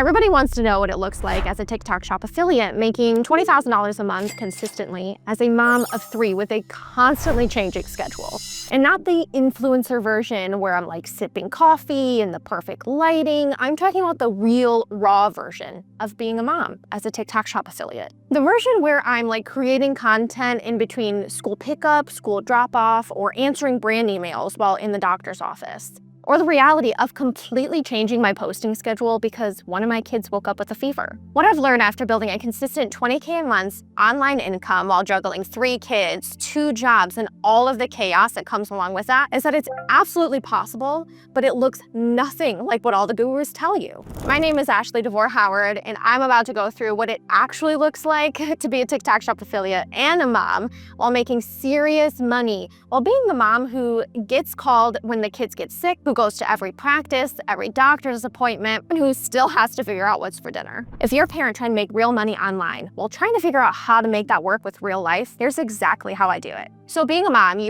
Everybody wants to know what it looks like as a TikTok Shop affiliate, making $20,000 a month consistently as a mom of 3 with a constantly changing schedule. And not the influencer version where I'm like sipping coffee and the perfect lighting. I'm talking about the real, raw version of being a mom as a TikTok Shop affiliate. The version where I'm like creating content in between school pickup, school drop-off, or answering brand emails while in the doctor's office. Or the reality of completely changing my posting schedule because one of my kids woke up with a fever. What I've learned after building a consistent 20K a month online income while juggling 3 kids, 2 jobs, and all of the chaos that comes along with that is that it's absolutely possible, but it looks nothing like what all the gurus tell you. My name is Ashley DeVore Howard, and I'm about to go through what it actually looks like to be a TikTok Shop affiliate and a mom while making serious money, while being the mom who gets called when the kids get sick, who goes to every practice, every doctor's appointment, and who still has to figure out what's for dinner. If you're a parent trying to make real money online while trying to figure out how to make that work with real life, here's exactly how I do it. So being a mom,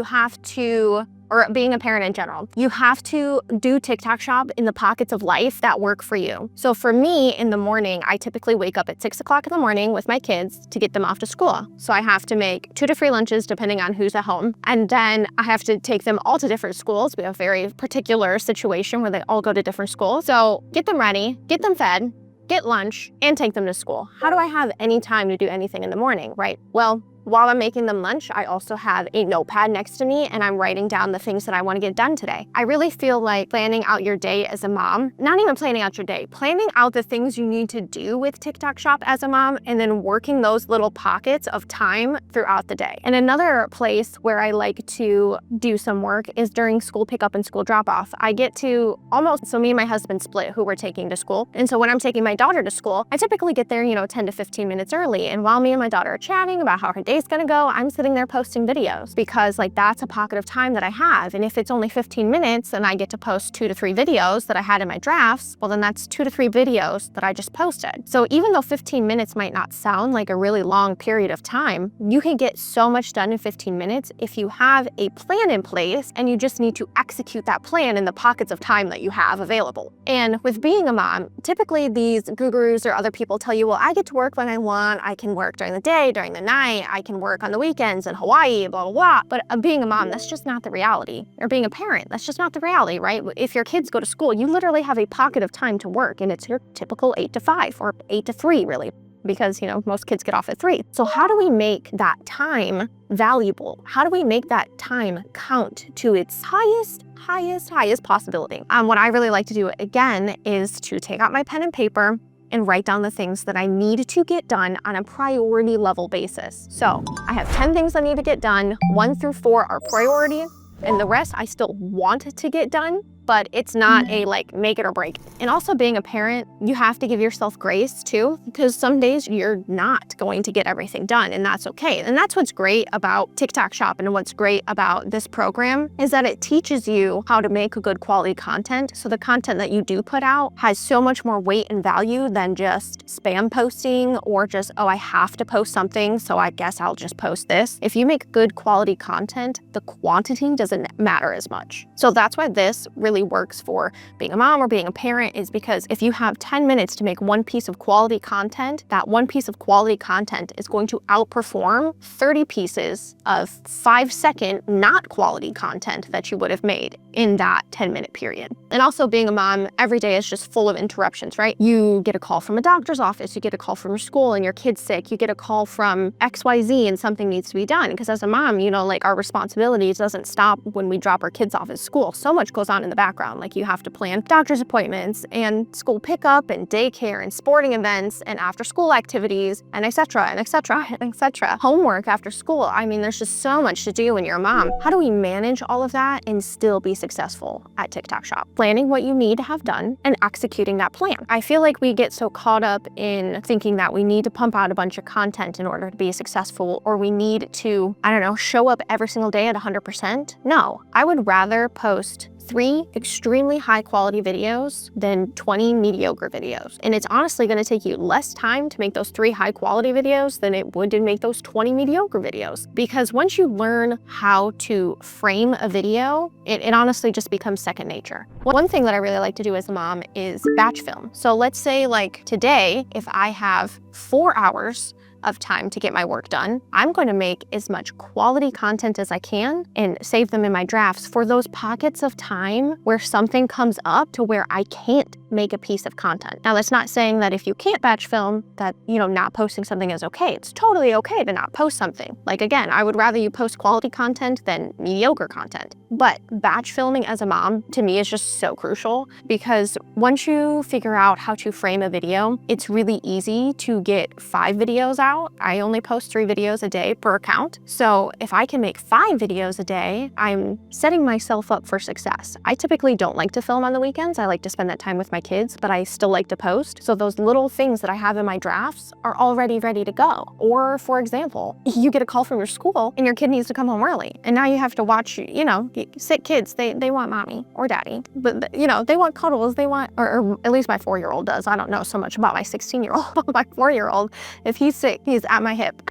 or being a parent in general, you have to do TikTok Shop in the pockets of life that work for you. So for me, in the morning, I typically wake up at 6 o'clock in the morning with my kids to get them off to school. So I have to make 2 to 3 lunches depending on who's at home. And then I have to take them all to different schools. We have a very particular situation where they all go to different schools. So get them ready, get them fed, get lunch, and take them to school. How do I have any time to do anything in the morning, right? Well, while I'm making them lunch, I also have a notepad next to me and I'm writing down the things that I want to get done today. I really feel like planning out your day as a mom, not even planning out your day, planning out the things you need to do with TikTok Shop as a mom and then working those little pockets of time throughout the day. And another place where I like to do some work is during school pickup and school drop off. I get to so me and my husband split who we're taking to school. And so when I'm taking my daughter to school, I typically get there, 10 to 15 minutes early. And while me and my daughter are chatting about how her day's gonna go, I'm sitting there posting videos because that's a pocket of time that I have. And if it's only 15 minutes and I get to post 2 to 3 videos that I had in my drafts, well then that's 2 to 3 videos that I just posted. So even though 15 minutes might not sound like a really long period of time, you can get so much done in 15 minutes if you have a plan in place and you just need to execute that plan in the pockets of time that you have available. And with being a mom, typically these gurus or other people tell you, well, I get to work when I want, I can work during the day, during the night, I can work on the weekends in Hawaii, blah, blah, blah. But being a mom, that's just not the reality. Or being a parent, that's just not the reality, right? If your kids go to school, you literally have a pocket of time to work and it's your typical 8 to 5 or 8 to 3 really, because most kids get off at 3. So how do we make that time valuable? How do we make that time count to its highest possibility? What I really like to do again is to take out my pen and paper and write down the things that I need to get done on a priority level basis. So I have 10 things I need to get done. 1 through 4 are priority, and the rest I still want to get done, but it's not a make it or break. And also being a parent, you have to give yourself grace too, because some days you're not going to get everything done and that's okay. And that's what's great about TikTok Shop and what's great about this program is that it teaches you how to make good quality content. So the content that you do put out has so much more weight and value than just spam posting or just, oh, I have to post something, so I guess I'll just post this. If you make good quality content, the quantity doesn't matter as much. So that's why this really works for being a mom or being a parent, is because if you have 10 minutes to make one piece of quality content, that one piece of quality content is going to outperform 30 pieces of 5-second not quality content that you would have made in that 10-minute period. And also being a mom, every day is just full of interruptions, right? You get a call from a doctor's office, you get a call from your school and your kid's sick, you get a call from XYZ and something needs to be done. Because as a mom, our responsibilities doesn't stop when we drop our kids off at school. So much goes on in the background. You have to plan doctor's appointments and school pickup and daycare and sporting events and after school activities and etc. and etc. and etc. Homework after school. There's just so much to do when you're a mom. How do we manage all of that and still be successful at TikTok Shop? Planning what you need to have done and executing that plan. I feel like we get so caught up in thinking that we need to pump out a bunch of content in order to be successful, or we need to, show up every single day at 100%. No, I would rather post 3 extremely high quality videos than 20 mediocre videos. And it's honestly going to take you less time to make those 3 high quality videos than it would to make those 20 mediocre videos. Because once you learn how to frame a video, it honestly just becomes second nature. One thing that I really like to do as a mom is batch film. So let's say like today, if I have 4 hours of time to get my work done, I'm going to make as much quality content as I can and save them in my drafts for those pockets of time where something comes up to where I can't make a piece of content. Now, that's not saying that if you can't batch film that, not posting something is okay. It's totally okay to not post something. Like, again, I would rather you post quality content than mediocre content. But batch filming as a mom, to me, is just so crucial because once you figure out how to frame a video, it's really easy to get 5 videos out. I only post 3 videos a day per account. So if I can make 5 videos a day, I'm setting myself up for success. I typically don't like to film on the weekends. I like to spend that time with my kids, but I still like to post. So those little things that I have in my drafts are already ready to go. Or for example, you get a call from your school and your kid needs to come home early. And now you have to watch, sick kids, they want mommy or daddy, but they want cuddles, they want, or at least my 4-year-old does. I don't know so much about my 16-year-old, but my 4-year-old, if he's sick, he's at my hip.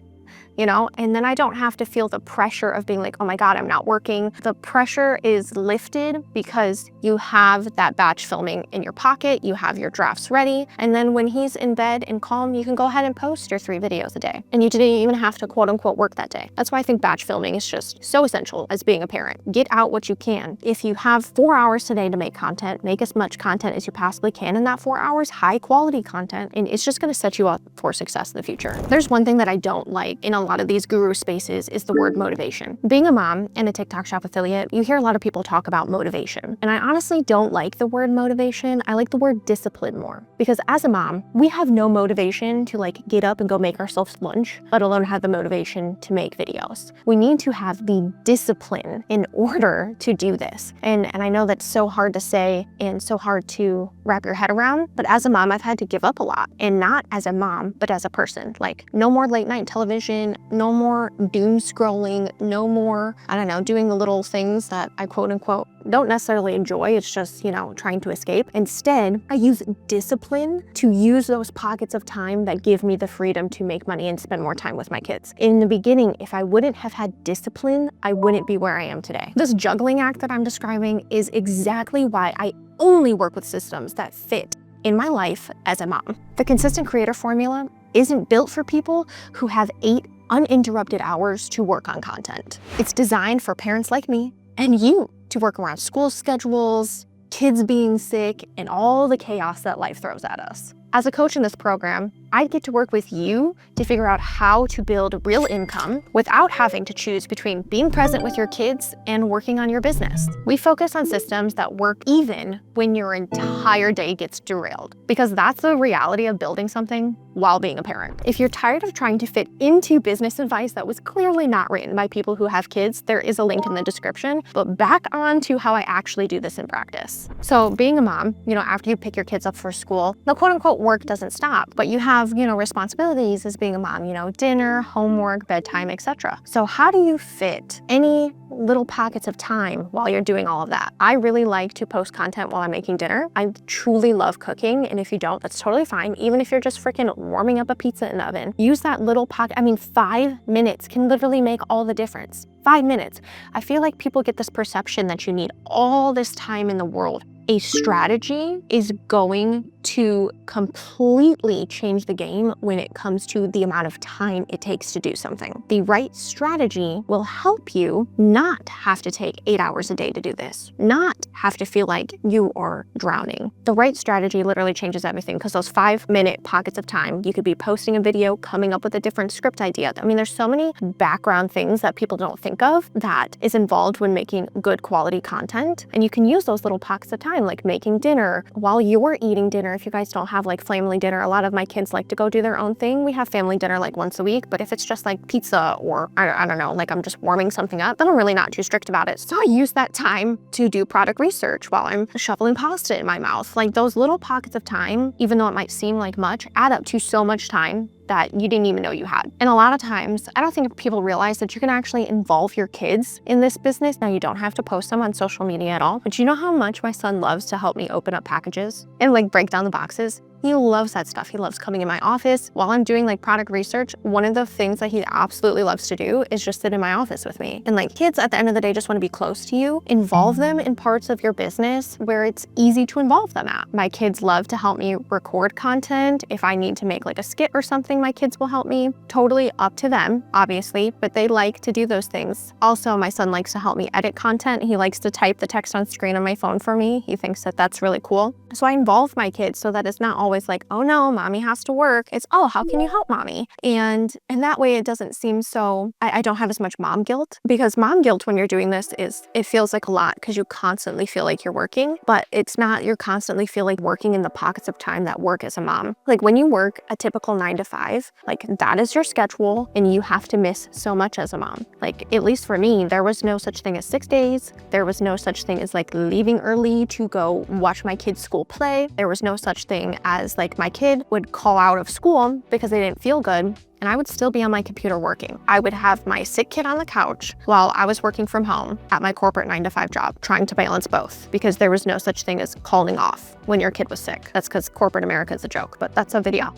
And then I don't have to feel the pressure of being like, oh my God, I'm not working. The pressure is lifted because you have that batch filming in your pocket, you have your drafts ready. And then when he's in bed and calm, you can go ahead and post your 3 videos a day. And you didn't even have to quote unquote work that day. That's why I think batch filming is just so essential as being a parent. Get out what you can. If you have 4 hours today to make content, make as much content as you possibly can in that 4 hours, high quality content, and it's just gonna set you up for success in the future. There's one thing that I don't like in a lot of these guru spaces is the word motivation. Being a mom and a TikTok shop affiliate, you hear a lot of people talk about motivation. And I honestly don't like the word motivation. I like the word discipline more. Because as a mom, we have no motivation to get up and go make ourselves lunch, let alone have the motivation to make videos. We need to have the discipline in order to do this. And I know that's so hard to say and so hard to wrap your head around, but as a mom, I've had to give up a lot. And not as a mom, but as a person. No more late night television, no more doom scrolling, no more, doing the little things that I quote unquote don't necessarily enjoy. It's just, trying to escape. Instead, I use discipline to use those pockets of time that give me the freedom to make money and spend more time with my kids. In the beginning, if I wouldn't have had discipline, I wouldn't be where I am today. This juggling act that I'm describing is exactly why I only work with systems that fit in my life as a mom. The consistent creator formula isn't built for people who have 8 uninterrupted hours to work on content. It's designed for parents like me and you to work around school schedules, kids being sick, and all the chaos that life throws at us. As a coach in this program, I get to work with you to figure out how to build real income without having to choose between being present with your kids and working on your business. We focus on systems that work even when your entire day gets derailed, because that's the reality of building something while being a parent. If you're tired of trying to fit into business advice that was clearly not written by people who have kids, there is a link in the description, but back on to how I actually do this in practice. So being a mom, after you pick your kids up for school, the quote unquote work doesn't stop, but you have responsibilities as being a mom, dinner, homework, bedtime, etc. So how do you fit any little pockets of time while you're doing all of that? I really like to post content while I'm making dinner. I truly love cooking, and if you don't, that's totally fine. Even if you're just freaking warming up a pizza in the oven, use that little pocket. 5 minutes can literally make all the difference. 5 minutes. I feel like people get this perception that you need all this time in the world. A strategy is going to completely change the game when it comes to the amount of time it takes to do something. The right strategy will help you not have to take 8 hours a day to do this, not have to feel like you are drowning. The right strategy literally changes everything, because those 5-minute pockets of time, you could be posting a video, coming up with a different script idea. There's so many background things that people don't think of that is involved when making good quality content. And you can use those little pockets of time, like making dinner while you're eating dinner. If you guys don't have family dinner, a lot of my kids like to go do their own thing. We have family dinner once a week, but if it's just pizza or I don't know, I'm just warming something up, then I'm really not too strict about it. So I use that time to do product research while I'm shoveling pasta in my mouth. Those little pockets of time, even though it might seem like much, add up to so much time that you didn't even know you had. And a lot of times, I don't think people realize that you can actually involve your kids in this business. Now, you don't have to post them on social media at all, but you know how much my son loves to help me open up packages and like break down the boxes? He loves that stuff. He loves coming in my office while I'm doing like product research. One of the things that he absolutely loves to do is just sit in my office with me. And like kids at the end of the day just want to be close to you. Involve them in parts of your business where it's easy to involve them at. My kids love to help me record content. If I need to make like a skit or something, my kids will help me. Totally up to them, obviously, but they like to do those things. Also, my son likes to help me edit content. He likes to type the text on screen on my phone for me. He thinks that that's really cool. So I involve my kids so that it's not always like, oh no, mommy has to work. It's, oh, how can you help mommy? And that way it doesn't seem so, I don't have as much mom guilt, because mom guilt when you're doing this is, it feels like a lot because you constantly feel like you're working, but it's not, you're constantly feel like working in the pockets of time that work as a mom. Like when you work a typical 9 to 5, like that is your schedule and you have to miss so much as a mom. Like at least for me, there was no such thing as 6 days. There was no such thing as like leaving early to go watch my kids' school play. There was no such thing as like my kid would call out of school because they didn't feel good, and I would still be on my computer working. I would have my sick kid on the couch while I was working from home at my corporate 9 to 5 job, trying to balance both, because there was no such thing as calling off when your kid was sick. That's because corporate America is a joke, but that's a video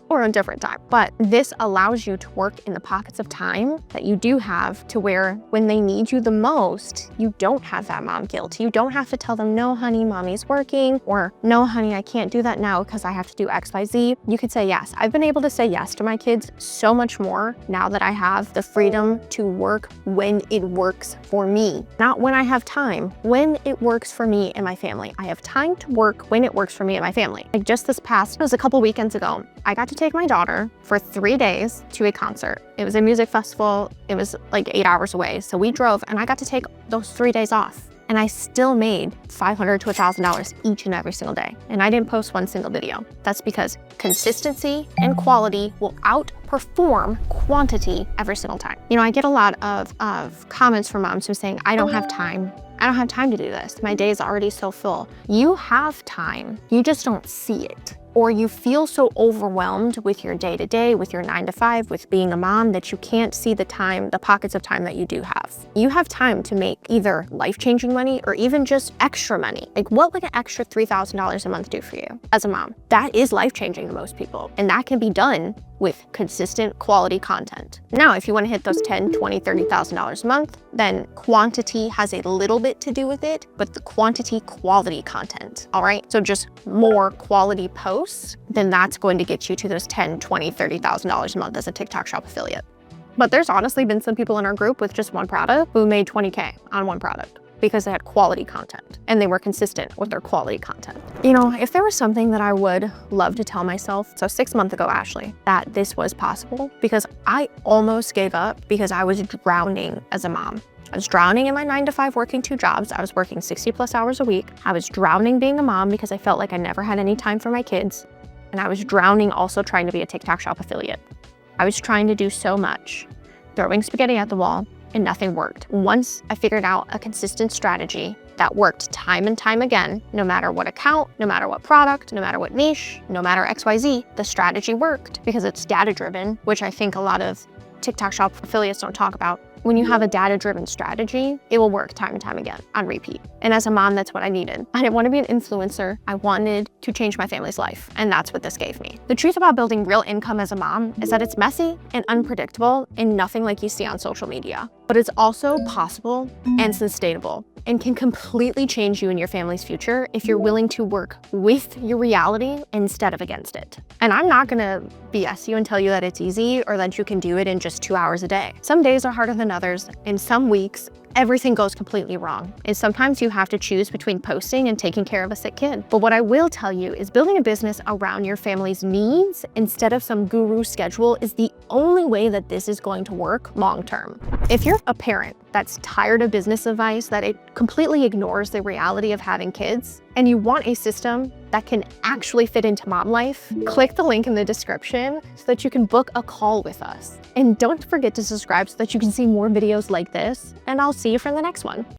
or a different time. But this allows you to work in the pockets of time that you do have, to where when they need you the most, you don't have that mom guilt. You don't have to tell them, no, honey, mommy's working, or no, honey, I can't do that now because I have to do X, Y, Z. You could say yes. I've been able to say yes to my kids so much more now that I have the freedom to work when it works for me. Not when I have time, when it works for me and my family. I have time to work when it works for me and my family. Like just this past, it was a couple weekends ago, I got to take my daughter for 3 days to a concert. It was a music festival. It was like 8 hours away. So we drove and I got to take those 3 days off. And I still made $500 to $1,000 each and every single day. And I didn't post one single video. That's because consistency and quality will outperform quantity every single time. You know, I get a lot of comments from moms who are saying, I don't have time. I don't have time to do this. My day is already so full. You have time. You just don't see it. Or you feel so overwhelmed with your day-to-day, with your 9 to 5, with being a mom, that you can't see the time, the pockets of time that you do have. You have time to make either life-changing money or even just extra money. Like what would an extra $3,000 a month do for you as a mom? That is life-changing to most people. And that can be done with consistent quality content. Now, if you want to hit those $10,000, $20,000, $30,000 a month, then quantity has a little bit to do with it, but the quantity, quality content, all right? So just more quality posts, then that's going to get you to those $10,000, $20,000, $30,000 a month as a TikTok Shop affiliate. But there's honestly been some people in our group with just one product who made 20K on one product, because they had quality content and they were consistent with their quality content. You know, if there was something that I would love to tell myself, so 6 months ago, Ashley, that this was possible, because I almost gave up because I was drowning as a mom. I was drowning in my 9 to 5 working 2 jobs. I was working 60+ hours a week. I was drowning being a mom because I felt like I never had any time for my kids. And I was drowning also trying to be a TikTok Shop affiliate. I was trying to do so much, throwing spaghetti at the wall, and nothing worked. Once I figured out a consistent strategy that worked time and time again, no matter what account, no matter what product, no matter what niche, no matter XYZ, the strategy worked because it's data-driven, which I think a lot of TikTok Shop affiliates don't talk about. When you have a data-driven strategy, it will work time and time again on repeat. And as a mom, that's what I needed. I didn't want to be an influencer. I wanted to change my family's life, and that's what this gave me. The truth about building real income as a mom is that it's messy and unpredictable and nothing like you see on social media. But it's also possible and sustainable, and can completely change you and your family's future if you're willing to work with your reality instead of against it. And I'm not gonna BS you and tell you that it's easy or that you can do it in just 2 hours a day. Some days are harder than others, and some weeks, everything goes completely wrong. And sometimes you have to choose between posting and taking care of a sick kid. But what I will tell you is building a business around your family's needs instead of some guru schedule is the only way that this is going to work long-term. If you're a parent that's tired of business advice, that it completely ignores the reality of having kids, and you want a system that can actually fit into mom life, click the link in the description so that you can book a call with us. And don't forget to subscribe so that you can see more videos like this, and I'll see you for the next one.